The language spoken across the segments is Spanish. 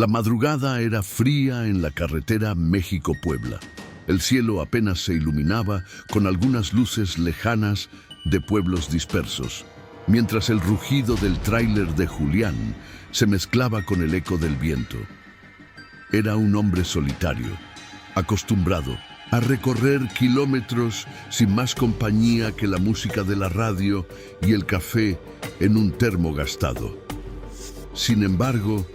La madrugada era fría en la carretera México-Puebla. El cielo apenas se iluminaba con algunas luces lejanas de pueblos dispersos, mientras el rugido del tráiler de Julián se mezclaba con el eco del viento. Era un hombre solitario, acostumbrado a recorrer kilómetros sin más compañía que la música de la radio y el café en un termo gastado. Sin embargo,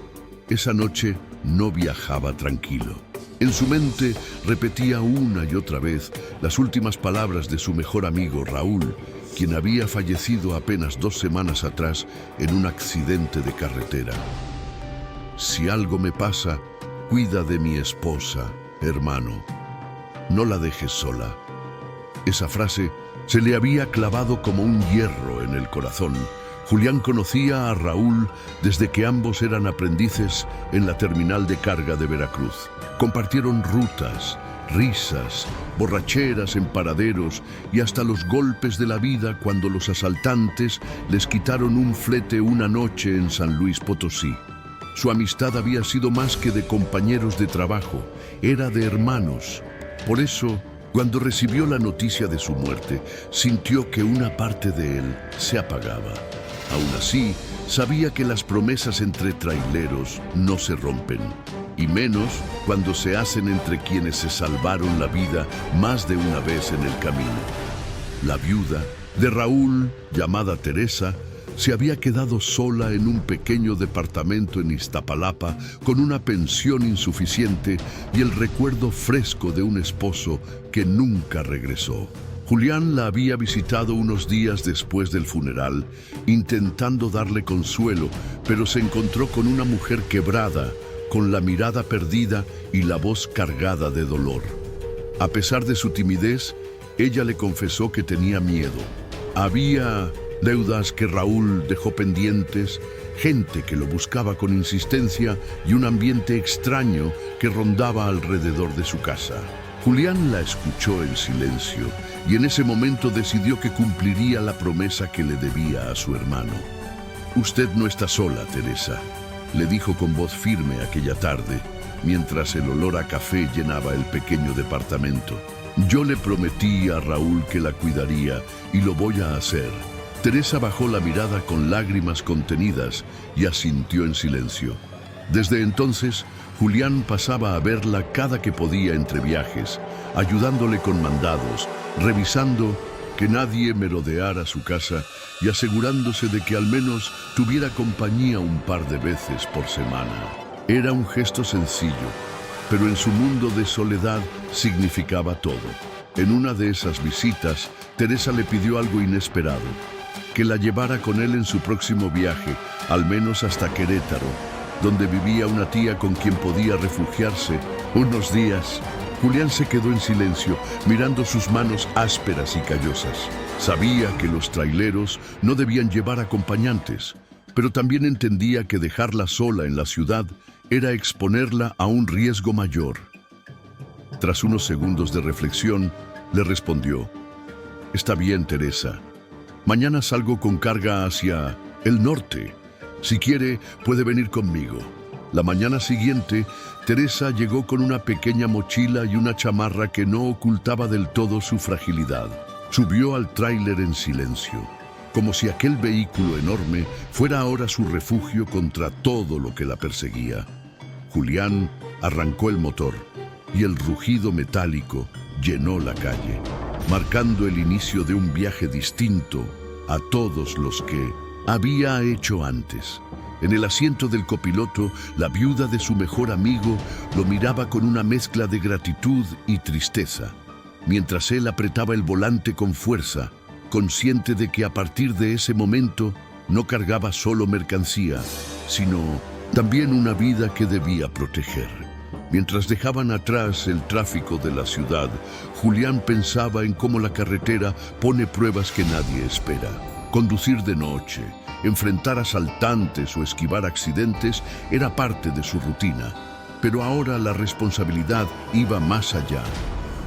esa noche no viajaba tranquilo. En su mente repetía una y otra vez las últimas palabras de su mejor amigo Raúl, quien había fallecido apenas 2 semanas atrás en un accidente de carretera. Si algo me pasa, cuida de mi esposa, hermano. No la dejes sola. Esa frase se le había clavado como un hierro en el corazón. Julián conocía a Raúl desde que ambos eran aprendices en la terminal de carga de Veracruz. Compartieron rutas, risas, borracheras en paraderos y hasta los golpes de la vida cuando los asaltantes les quitaron un flete una noche en San Luis Potosí. Su amistad había sido más que de compañeros de trabajo, era de hermanos. Por eso, cuando recibió la noticia de su muerte, sintió que una parte de él se apagaba. Aún así, sabía que las promesas entre traileros no se rompen, y menos cuando se hacen entre quienes se salvaron la vida más de una vez en el camino. La viuda de Raúl, llamada Teresa, se había quedado sola en un pequeño departamento en Iztapalapa con una pensión insuficiente y el recuerdo fresco de un esposo que nunca regresó. Julián la había visitado unos días después del funeral, intentando darle consuelo, pero se encontró con una mujer quebrada, con la mirada perdida y la voz cargada de dolor. A pesar de su timidez, ella le confesó que tenía miedo. Había deudas que Raúl dejó pendientes, gente que lo buscaba con insistencia y un ambiente extraño que rondaba alrededor de su casa. Julián la escuchó en silencio y en ese momento decidió que cumpliría la promesa que le debía a su hermano. «Usted no está sola, Teresa», le dijo con voz firme aquella tarde, mientras el olor a café llenaba el pequeño departamento. «Yo le prometí a Raúl que la cuidaría y lo voy a hacer». Teresa bajó la mirada con lágrimas contenidas y asintió en silencio. Desde entonces, Julián pasaba a verla cada que podía entre viajes, ayudándole con mandados, revisando que nadie merodeara su casa y asegurándose de que al menos tuviera compañía un par de veces por semana. Era un gesto sencillo, pero en su mundo de soledad significaba todo. En una de esas visitas, Teresa le pidió algo inesperado: que la llevara con él en su próximo viaje, al menos hasta Querétaro, donde vivía una tía con quien podía refugiarse unos días. Julián se quedó en silencio, mirando sus manos ásperas y callosas. Sabía que los traileros no debían llevar acompañantes, pero también entendía que dejarla sola en la ciudad era exponerla a un riesgo mayor. Tras unos segundos de reflexión, le respondió: «Está bien, Teresa. Mañana salgo con carga hacia el norte. Si quiere, puede venir conmigo». La mañana siguiente, Teresa llegó con una pequeña mochila y una chamarra que no ocultaba del todo su fragilidad. Subió al tráiler en silencio, como si aquel vehículo enorme fuera ahora su refugio contra todo lo que la perseguía. Julián arrancó el motor y el rugido metálico llenó la calle, marcando el inicio de un viaje distinto a todos los que había hecho antes. En el asiento del copiloto, la viuda de su mejor amigo lo miraba con una mezcla de gratitud y tristeza, mientras él apretaba el volante con fuerza, consciente de que a partir de ese momento no cargaba solo mercancía, sino también una vida que debía proteger. Mientras dejaban atrás el tráfico de la ciudad, Julián pensaba en cómo la carretera pone pruebas que nadie espera. Conducir de noche, enfrentar asaltantes o esquivar accidentes era parte de su rutina, pero ahora la responsabilidad iba más allá.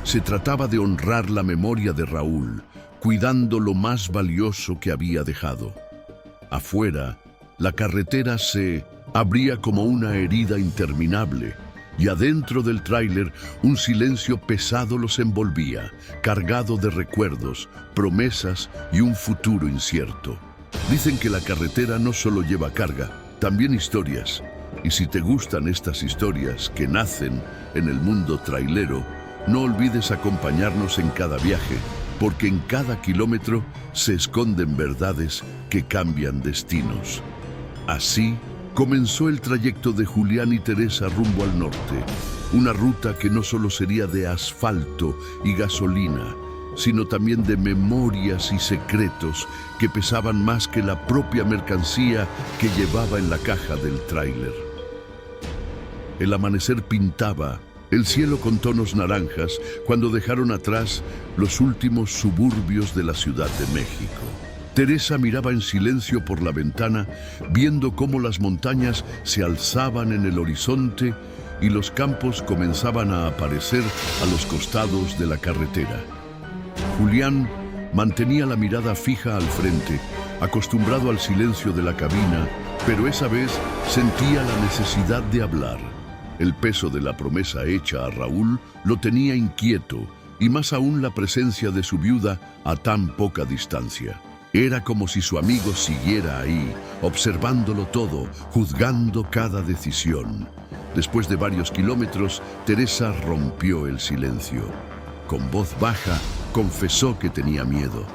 Se trataba de honrar la memoria de Raúl, cuidando lo más valioso que había dejado. Afuera, la carretera se Abría como una herida interminable, y adentro del tráiler un silencio pesado los envolvía, cargado de recuerdos, promesas y un futuro incierto. Dicen que la carretera no solo lleva carga, también historias. Y si te gustan estas historias que nacen en el mundo trailero, no olvides acompañarnos en cada viaje, porque en cada kilómetro se esconden verdades que cambian destinos. Así comenzó el trayecto de Julián y Teresa rumbo al norte, una ruta que no solo sería de asfalto y gasolina, sino también de memorias y secretos que pesaban más que la propia mercancía que llevaba en la caja del tráiler. El amanecer pintaba el cielo con tonos naranjas cuando dejaron atrás los últimos suburbios de la Ciudad de México. Teresa miraba en silencio por la ventana, viendo cómo las montañas se alzaban en el horizonte y los campos comenzaban a aparecer a los costados de la carretera. Julián mantenía la mirada fija al frente, acostumbrado al silencio de la cabina, pero esa vez sentía la necesidad de hablar. El peso de la promesa hecha a Raúl lo tenía inquieto, y más aún la presencia de su viuda a tan poca distancia. Era como si su amigo siguiera ahí, observándolo todo, juzgando cada decisión. Después de varios kilómetros, Teresa rompió el silencio. Con voz baja, confesó que tenía miedo.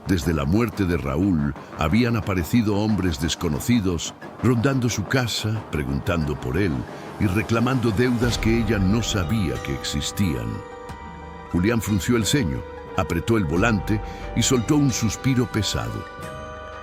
Desde la muerte de Raúl, habían aparecido hombres desconocidos, rondando su casa, preguntando por él y reclamando deudas que ella no sabía que existían. Julián frunció el ceño, apretó el volante y soltó un suspiro pesado.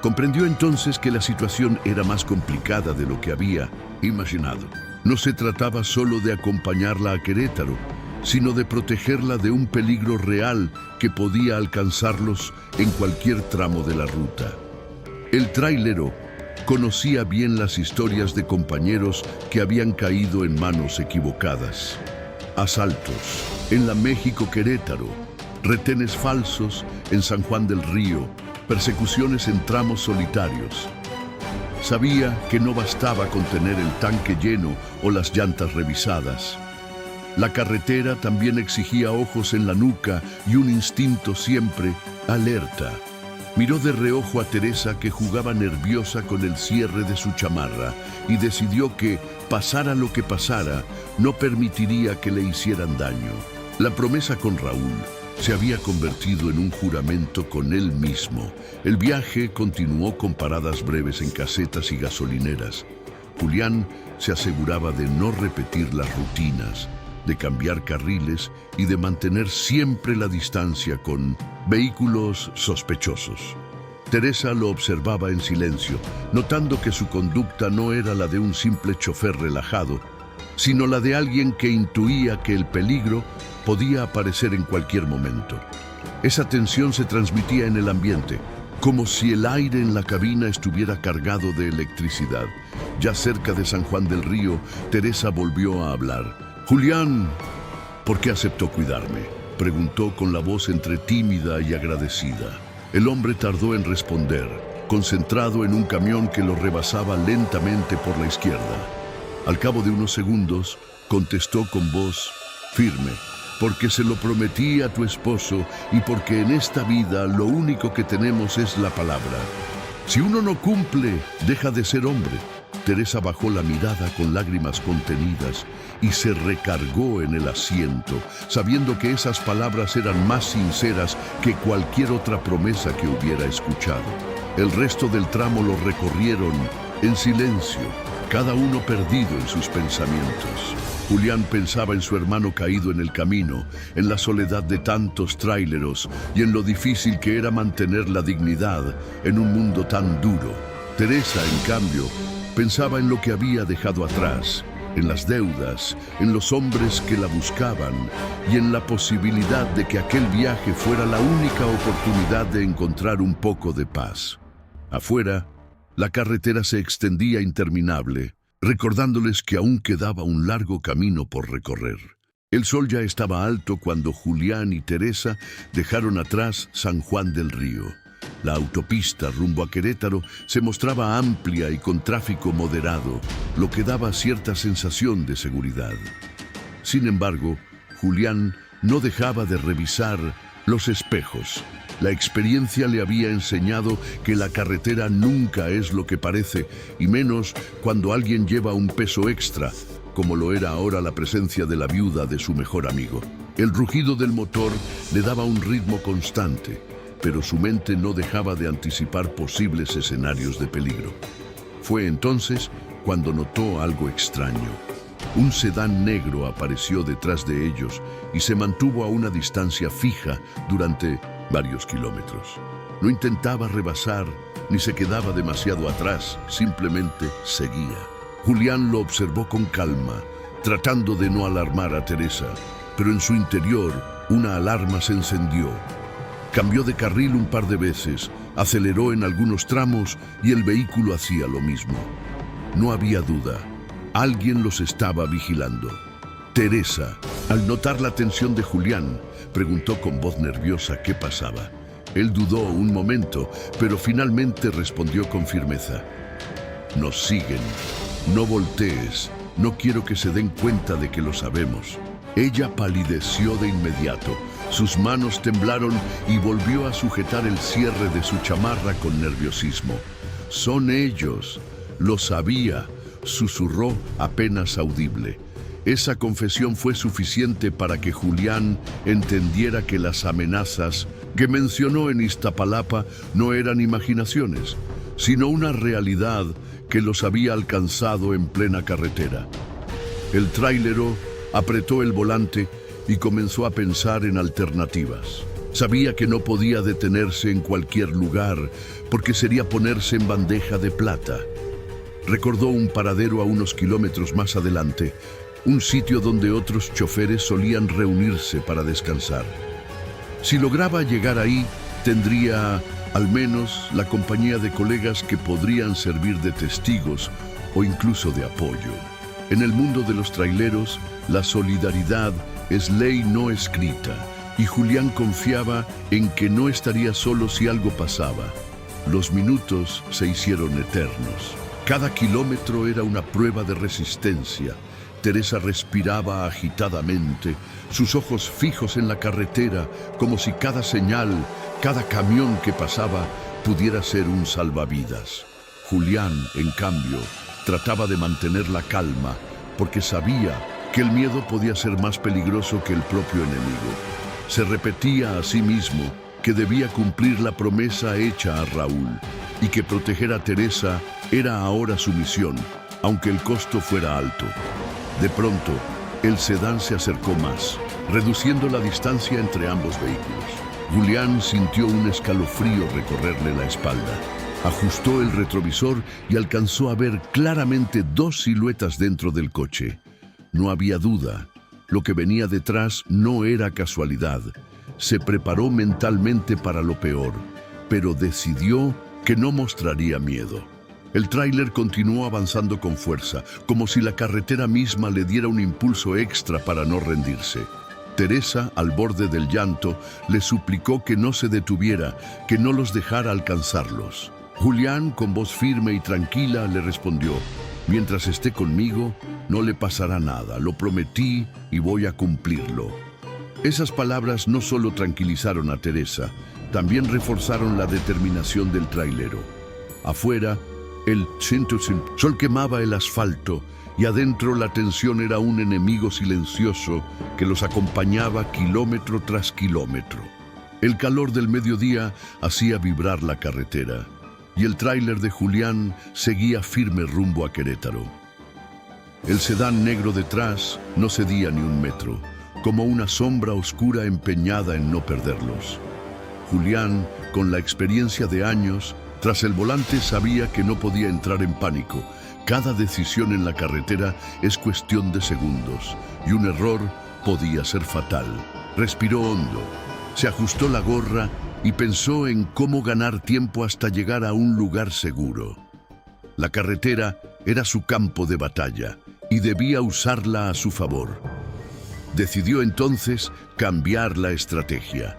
Comprendió entonces que la situación era más complicada de lo que había imaginado. No se trataba solo de acompañarla a Querétaro, sino de protegerla de un peligro real que podía alcanzarlos en cualquier tramo de la ruta. El trailero conocía bien las historias de compañeros que habían caído en manos equivocadas. Asaltos en la México-Querétaro, retenes falsos en San Juan del Río, persecuciones en tramos solitarios. Sabía que no bastaba con tener el tanque lleno o las llantas revisadas. La carretera también exigía ojos en la nuca y un instinto siempre alerta. Miró de reojo a Teresa, que jugaba nerviosa con el cierre de su chamarra, y decidió que, pasara lo que pasara, no permitiría que le hicieran daño. La promesa con Raúl se había convertido en un juramento con él mismo. El viaje continuó con paradas breves en casetas y gasolineras. Julián se aseguraba de no repetir las rutinas, de cambiar carriles y de mantener siempre la distancia con vehículos sospechosos. Teresa lo observaba en silencio, notando que su conducta no era la de un simple chofer relajado, sino la de alguien que intuía que el peligro podía aparecer en cualquier momento. Esa tensión se transmitía en el ambiente, como si el aire en la cabina estuviera cargado de electricidad. Ya cerca de San Juan del Río, Teresa volvió a hablar. «Julián, ¿por qué aceptó cuidarme?», preguntó con la voz entre tímida y agradecida. El hombre tardó en responder, concentrado en un camión que lo rebasaba lentamente por la izquierda. Al cabo de unos segundos, contestó con voz firme: «Porque se lo prometí a tu esposo y porque en esta vida lo único que tenemos es la palabra. Si uno no cumple, deja de ser hombre». Teresa bajó la mirada con lágrimas contenidas y se recargó en el asiento, sabiendo que esas palabras eran más sinceras que cualquier otra promesa que hubiera escuchado. El resto del tramo lo recorrieron en silencio, cada uno perdido en sus pensamientos. Julián pensaba en su hermano caído en el camino, en la soledad de tantos tráileros y en lo difícil que era mantener la dignidad en un mundo tan duro. Teresa, en cambio, pensaba en lo que había dejado atrás, en las deudas, en los hombres que la buscaban y en la posibilidad de que aquel viaje fuera la única oportunidad de encontrar un poco de paz. Afuera, la carretera se extendía interminable, recordándoles que aún quedaba un largo camino por recorrer. El sol ya estaba alto cuando Julián y Teresa dejaron atrás San Juan del Río. La autopista rumbo a Querétaro se mostraba amplia y con tráfico moderado, lo que daba cierta sensación de seguridad. Sin embargo, Julián no dejaba de revisar los espejos. La experiencia le había enseñado que la carretera nunca es lo que parece, y menos cuando alguien lleva un peso extra, como lo era ahora la presencia de la viuda de su mejor amigo. El rugido del motor le daba un ritmo constante, pero su mente no dejaba de anticipar posibles escenarios de peligro. Fue entonces cuando notó algo extraño. Un sedán negro apareció detrás de ellos y se mantuvo a una distancia fija durante varios kilómetros. No intentaba rebasar ni se quedaba demasiado atrás, simplemente seguía. Julián lo observó con calma, tratando de no alarmar a Teresa, pero en su interior una alarma se encendió. Cambió de carril un par de veces, aceleró en algunos tramos y el vehículo hacía lo mismo. No había duda, alguien los estaba vigilando. Teresa, al notar la tensión de Julián, preguntó con voz nerviosa qué pasaba. Él dudó un momento, pero finalmente respondió con firmeza. Nos siguen. No voltees. No quiero que se den cuenta de que lo sabemos. Ella palideció de inmediato. Sus manos temblaron y volvió a sujetar el cierre de su chamarra con nerviosismo. Son ellos. Lo sabía, susurró apenas audible. Esa confesión fue suficiente para que Julián entendiera que las amenazas que mencionó en Iztapalapa no eran imaginaciones, sino una realidad que los había alcanzado en plena carretera. El tráilero apretó el volante y comenzó a pensar en alternativas. Sabía que no podía detenerse en cualquier lugar porque sería ponerse en bandeja de plata. Recordó un paradero a unos kilómetros más adelante, un sitio donde otros choferes solían reunirse para descansar. Si lograba llegar ahí, tendría al menos la compañía de colegas que podrían servir de testigos o incluso de apoyo. En el mundo de los traileros, la solidaridad es ley no escrita, y Julián confiaba en que no estaría solo si algo pasaba. Los minutos se hicieron eternos. Cada kilómetro era una prueba de resistencia. Teresa respiraba agitadamente, sus ojos fijos en la carretera, como si cada señal, cada camión que pasaba, pudiera ser un salvavidas. Julián, en cambio, trataba de mantener la calma, porque sabía que el miedo podía ser más peligroso que el propio enemigo. Se repetía a sí mismo que debía cumplir la promesa hecha a Raúl, y que proteger a Teresa era ahora su misión, aunque el costo fuera alto. De pronto, el sedán se acercó más, reduciendo la distancia entre ambos vehículos. Julián sintió un escalofrío recorrerle la espalda. Ajustó el retrovisor y alcanzó a ver claramente dos siluetas dentro del coche. No había duda, lo que venía detrás no era casualidad. Se preparó mentalmente para lo peor, pero decidió que no mostraría miedo. El tráiler continuó avanzando con fuerza, como si la carretera misma le diera un impulso extra para no rendirse. Teresa, al borde del llanto, le suplicó que no se detuviera, que no los dejara alcanzarlos. Julián, con voz firme y tranquila, le respondió: «Mientras esté conmigo, no le pasará nada, lo prometí y voy a cumplirlo». Esas palabras no solo tranquilizaron a Teresa, también reforzaron la determinación del trailero. Afuera, el sol quemaba el asfalto y adentro la tensión era un enemigo silencioso que los acompañaba kilómetro tras kilómetro. El calor del mediodía hacía vibrar la carretera y el tráiler de Julián seguía firme rumbo a Querétaro. El sedán negro detrás no cedía ni un metro, como una sombra oscura empeñada en no perderlos. Julián, con la experiencia de años, tras el volante sabía que no podía entrar en pánico. Cada decisión en la carretera es cuestión de segundos y un error podía ser fatal. Respiró hondo, se ajustó la gorra y pensó en cómo ganar tiempo hasta llegar a un lugar seguro. La carretera era su campo de batalla y debía usarla a su favor. Decidió entonces cambiar la estrategia.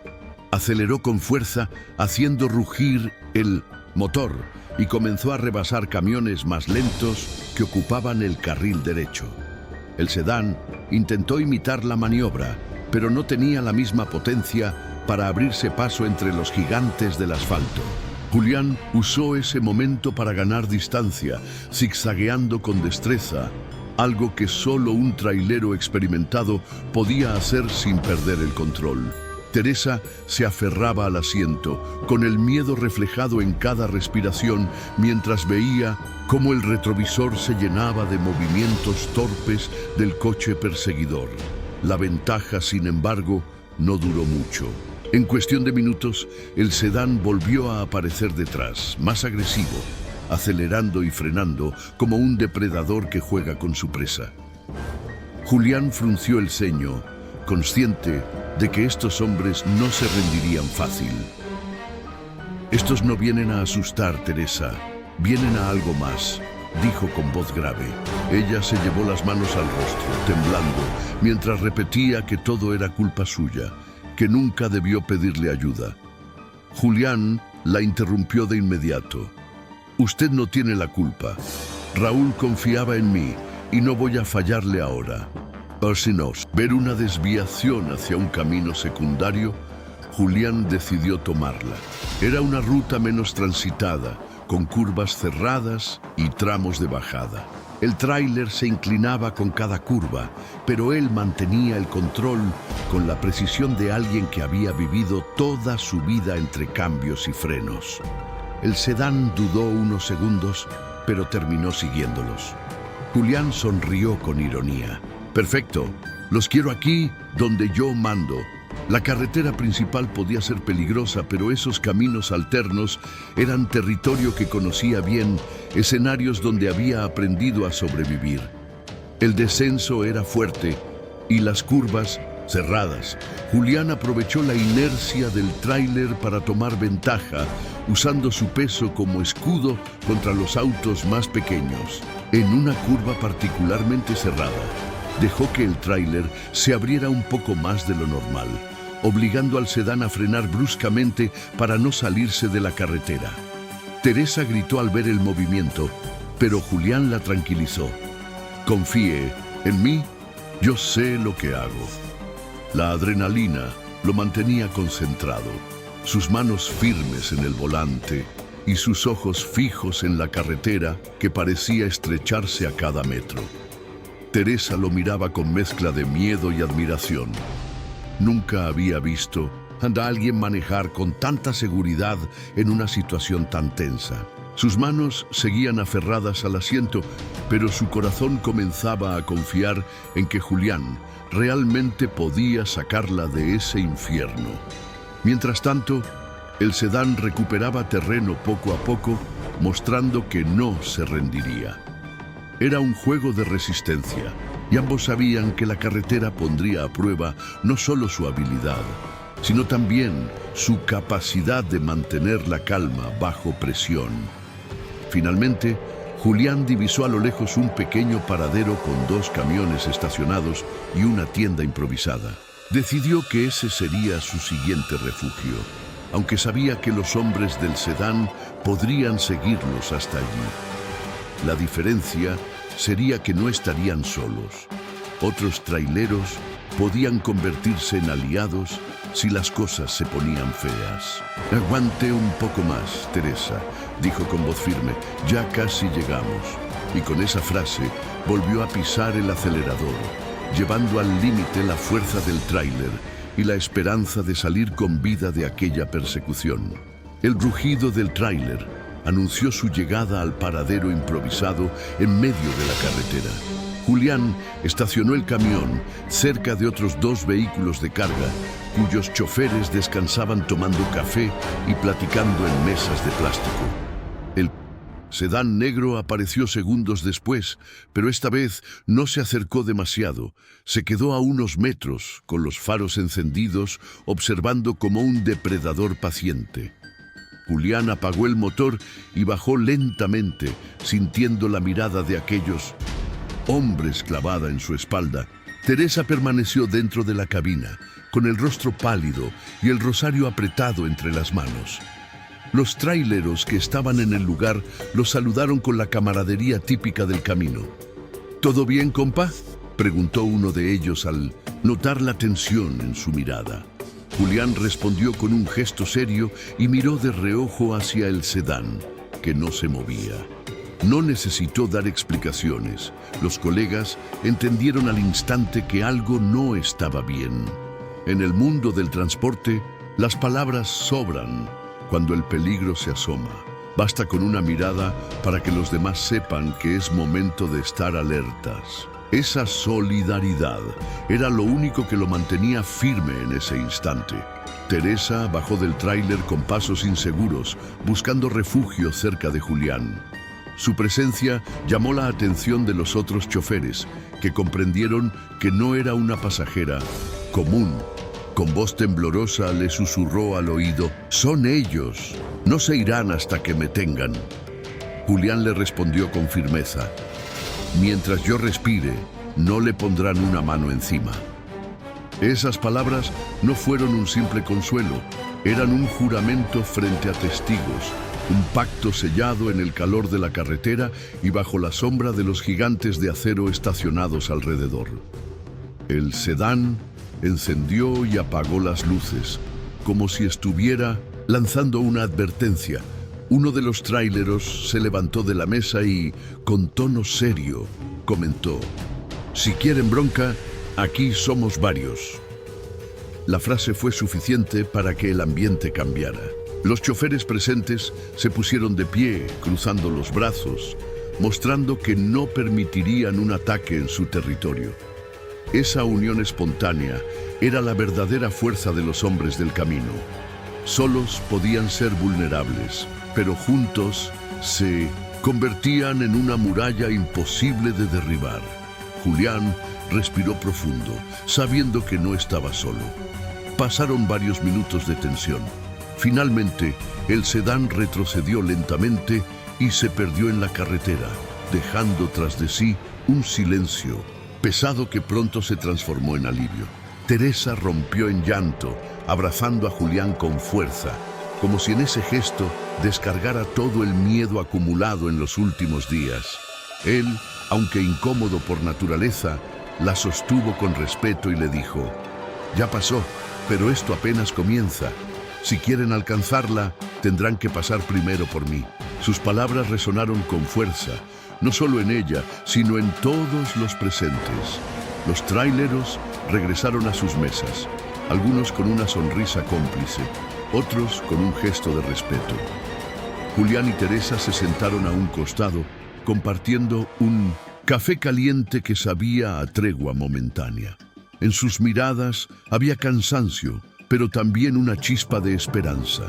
Aceleró con fuerza, haciendo rugir el motor, y comenzó a rebasar camiones más lentos que ocupaban el carril derecho. El sedán intentó imitar la maniobra, pero no tenía la misma potencia para abrirse paso entre los gigantes del asfalto. Julián usó ese momento para ganar distancia, zigzagueando con destreza, algo que solo un trailero experimentado podía hacer sin perder el control. Teresa se aferraba al asiento, con el miedo reflejado en cada respiración, mientras veía cómo el retrovisor se llenaba de movimientos torpes del coche perseguidor. La ventaja, sin embargo, no duró mucho. En cuestión de minutos, el sedán volvió a aparecer detrás, más agresivo, acelerando y frenando como un depredador que juega con su presa. Julián frunció el ceño, consciente de que estos hombres no se rendirían fácil. «Estos no vienen a asustar, Teresa, vienen a algo más», dijo con voz grave. Ella se llevó las manos al rostro, temblando, mientras repetía que todo era culpa suya, que nunca debió pedirle ayuda. Julián la interrumpió de inmediato. «Usted no tiene la culpa. Raúl confiaba en mí y no voy a fallarle ahora». Por si no, ver una desviación hacia un camino secundario, Julián decidió tomarla. Era una ruta menos transitada, con curvas cerradas y tramos de bajada. El tráiler se inclinaba con cada curva, pero él mantenía el control con la precisión de alguien que había vivido toda su vida entre cambios y frenos. El sedán dudó unos segundos, pero terminó siguiéndolos. Julián sonrió con ironía. «Perfecto, los quiero aquí donde yo mando». La carretera principal podía ser peligrosa, pero esos caminos alternos eran territorio que conocía bien, escenarios donde había aprendido a sobrevivir. El descenso era fuerte y las curvas cerradas. Julián aprovechó la inercia del tráiler para tomar ventaja, usando su peso como escudo contra los autos más pequeños. En una curva particularmente cerrada, dejó que el tráiler se abriera un poco más de lo normal, obligando al sedán a frenar bruscamente para no salirse de la carretera. Teresa gritó al ver el movimiento, pero Julián la tranquilizó. «Confíe en mí, yo sé lo que hago». La adrenalina lo mantenía concentrado, sus manos firmes en el volante y sus ojos fijos en la carretera que parecía estrecharse a cada metro. Teresa lo miraba con mezcla de miedo y admiración. Nunca había visto a alguien manejar con tanta seguridad en una situación tan tensa. Sus manos seguían aferradas al asiento, pero su corazón comenzaba a confiar en que Julián realmente podía sacarla de ese infierno. Mientras tanto, el sedán recuperaba terreno poco a poco, mostrando que no se rendiría. Era un juego de resistencia, y ambos sabían que la carretera pondría a prueba no solo su habilidad, sino también su capacidad de mantener la calma bajo presión. Finalmente, Julián divisó a lo lejos un pequeño paradero con 2 camiones estacionados y una tienda improvisada. Decidió que ese sería su siguiente refugio, aunque sabía que los hombres del sedán podrían seguirlos hasta allí. La diferencia sería que no estarían solos. Otros traileros podían convertirse en aliados si las cosas se ponían feas. «Aguante un poco más, Teresa», dijo con voz firme. «Ya casi llegamos». Y con esa frase volvió a pisar el acelerador, llevando al límite la fuerza del tráiler y la esperanza de salir con vida de aquella persecución. El rugido del tráiler anunció su llegada al paradero improvisado en medio de la carretera. Julián estacionó el camión cerca de otros 2 vehículos de carga, cuyos choferes descansaban tomando café y platicando en mesas de plástico. El sedán negro apareció segundos después, pero esta vez no se acercó demasiado. Se quedó a unos metros, con los faros encendidos, observando como un depredador paciente. Julián apagó el motor y bajó lentamente, sintiendo la mirada de aquellos hombres clavada en su espalda. Teresa permaneció dentro de la cabina, con el rostro pálido y el rosario apretado entre las manos. Los traileros que estaban en el lugar los saludaron con la camaradería típica del camino. ¿Todo bien, compa?, preguntó uno de ellos al notar la tensión en su mirada. Julián respondió con un gesto serio y miró de reojo hacia el sedán, que no se movía. No necesitó dar explicaciones. Los colegas entendieron al instante que algo no estaba bien. En el mundo del transporte, las palabras sobran cuando el peligro se asoma. Basta con una mirada para que los demás sepan que es momento de estar alertas. Esa solidaridad era lo único que lo mantenía firme en ese instante. Teresa bajó del tráiler con pasos inseguros, buscando refugio cerca de Julián. Su presencia llamó la atención de los otros choferes, que comprendieron que no era una pasajera común. Con voz temblorosa le susurró al oído: «Son ellos, no se irán hasta que me tengan». Julián le respondió con firmeza: «Mientras yo respire, no le pondrán una mano encima». Esas palabras no fueron un simple consuelo, eran un juramento frente a testigos, un pacto sellado en el calor de la carretera y bajo la sombra de los gigantes de acero estacionados alrededor. El sedán encendió y apagó las luces, como si estuviera lanzando una advertencia. Uno de los tráileros se levantó de la mesa y, con tono serio, comentó: «Si quieren bronca, aquí somos varios». La frase fue suficiente para que el ambiente cambiara. Los choferes presentes se pusieron de pie, cruzando los brazos, mostrando que no permitirían un ataque en su territorio. Esa unión espontánea era la verdadera fuerza de los hombres del camino. Solos podían ser vulnerables, pero juntos se convertían en una muralla imposible de derribar. Julián respiró profundo, sabiendo que no estaba solo. Pasaron varios minutos de tensión. Finalmente, el sedán retrocedió lentamente y se perdió en la carretera, dejando tras de sí un silencio pesado que pronto se transformó en alivio. Teresa rompió en llanto, abrazando a Julián con fuerza, como si en ese gesto descargara todo el miedo acumulado en los últimos días. Él, aunque incómodo por naturaleza, la sostuvo con respeto y le dijo: «Ya pasó, pero esto apenas comienza. Si quieren alcanzarla, tendrán que pasar primero por mí». Sus palabras resonaron con fuerza, no solo en ella, sino en todos los presentes. Los tráileros regresaron a sus mesas, algunos con una sonrisa cómplice, otros con un gesto de respeto. Julián y Teresa se sentaron a un costado, compartiendo un café caliente que sabía a tregua momentánea. En sus miradas había cansancio, pero también una chispa de esperanza.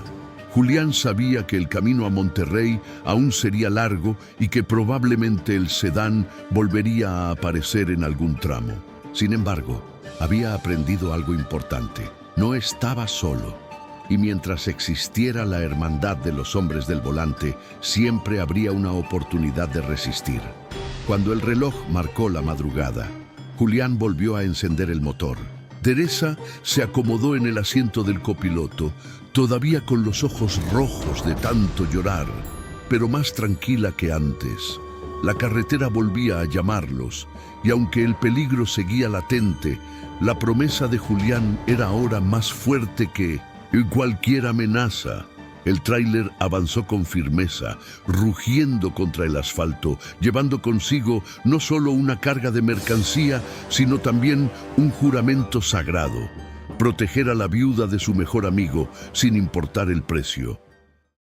Julián sabía que el camino a Monterrey aún sería largo y que probablemente el sedán volvería a aparecer en algún tramo. Sin embargo, había aprendido algo importante: no estaba solo. Y mientras existiera la hermandad de los hombres del volante, siempre habría una oportunidad de resistir. Cuando el reloj marcó la madrugada, Julián volvió a encender el motor. Teresa se acomodó en el asiento del copiloto, todavía con los ojos rojos de tanto llorar, pero más tranquila que antes. La carretera volvía a llamarlos, y aunque el peligro seguía latente, la promesa de Julián era ahora más fuerte que cualquier amenaza. El tráiler avanzó con firmeza, rugiendo contra el asfalto, llevando consigo no solo una carga de mercancía, sino también un juramento sagrado: proteger a la viuda de su mejor amigo sin importar el precio.